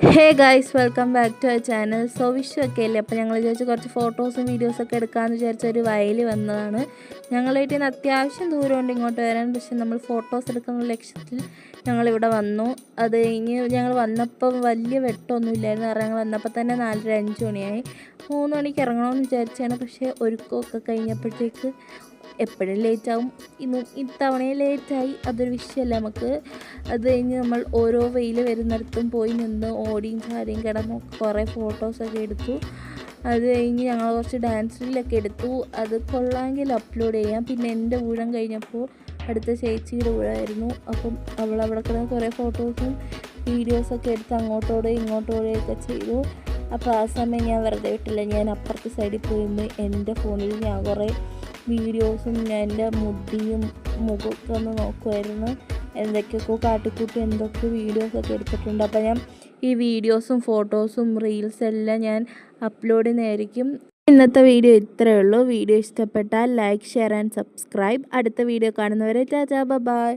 Hey guys, welcome back to our channel. So വിഷുവൊക്കെ അല്ലേ, അപ്പോൾ ഞങ്ങൾ വിചാരിച്ച് കുറച്ച് ഫോട്ടോസും വീഡിയോസൊക്കെ എടുക്കാമെന്ന് വിചാരിച്ച ഒരു വയലിൽ വന്നതാണ്. ഞങ്ങൾ വീട്ടിൽ നിന്ന് അത്യാവശ്യം ദൂരമുണ്ട് ഇങ്ങോട്ട് വരാൻ. പക്ഷെ നമ്മൾ ഫോട്ടോസ് എടുക്കുന്ന ലക്ഷ്യത്തിൽ ഞങ്ങളിവിടെ വന്നു. അത് കഴിഞ്ഞ് ഞങ്ങൾ വന്നപ്പോൾ വലിയ വെട്ടമൊന്നും ഇല്ലായിരുന്നു. ഞങ്ങൾ വന്നപ്പോൾ തന്നെ 4:30-5 മണിയായി. 3 മണിക്ക് ഇറങ്ങണമെന്ന് വിചാരിച്ചാണ്. പക്ഷേ ഒരുക്കമൊക്കെ കഴിഞ്ഞപ്പോഴത്തേക്ക് എപ്പോഴും ലേറ്റാവും. ഇത്തവണയും ലേറ്റായി. അതൊരു വിഷയമല്ല നമുക്ക്. അത് കഴിഞ്ഞ് നമ്മൾ ഓരോ വെയിൽ വരുന്നിടത്തും പോയി നിന്ന് ഓടിയും ചാടിയും കിടന്നു കുറേ ഫോട്ടോസൊക്കെ എടുത്തു. അത് കഴിഞ്ഞ് ഞങ്ങൾ കുറച്ച് ഡാൻസ് റീലൊക്കെ എടുത്തു. അത് കൊള്ളാമെങ്കിൽ അപ്ലോഡ് ചെയ്യാം. പിന്നെ എൻ്റെ ഊഴം കഴിഞ്ഞപ്പോൾ അടുത്ത ചേച്ചിയുടെ ഊഴമായിരുന്നു. അപ്പം അവൾ അവിടെ കിടന്ന് കുറേ ഫോട്ടോസും വീഡിയോസൊക്കെ എടുത്ത് അങ്ങോട്ടോടെ ഇങ്ങോട്ടോടെയൊക്കെ ചെയ്തു. അപ്പോൾ ആ സമയം ഞാൻ വെറുതെ വിട്ടില്ല. ഞാൻ അപ്പുറത്തെ സൈഡിൽ പോയി എൻ്റെ ഫോണിൽ ഞാൻ കുറേ വീഡിയോസും എൻ്റെ മുടിയും മുഖമൊക്കെ ഒന്ന് നോക്കുമായിരുന്നു. എന്തൊക്കെയൊക്കെ കാട്ടിക്കൂട്ടി എന്തൊക്കെ വീഡിയോസൊക്കെ എടുത്തിട്ടുണ്ട്. അപ്പോൾ ഞാൻ ഈ വീഡിയോസും ഫോട്ടോസും റീൽസ് എല്ലാം ഞാൻ അപ്ലോഡ് ചെയ്യുന്നതായിരിക്കും. ഇന്നത്തെ വീഡിയോ ഇത്രയേ ഉള്ളൂ. വീഡിയോ ഇഷ്ടപ്പെട്ടാൽ ലൈക്ക്, ഷെയർ ആൻഡ് സബ്സ്ക്രൈബ്. അടുത്ത വീഡിയോ കാണുന്നവരെ ടാറ്റാ, ബൈ.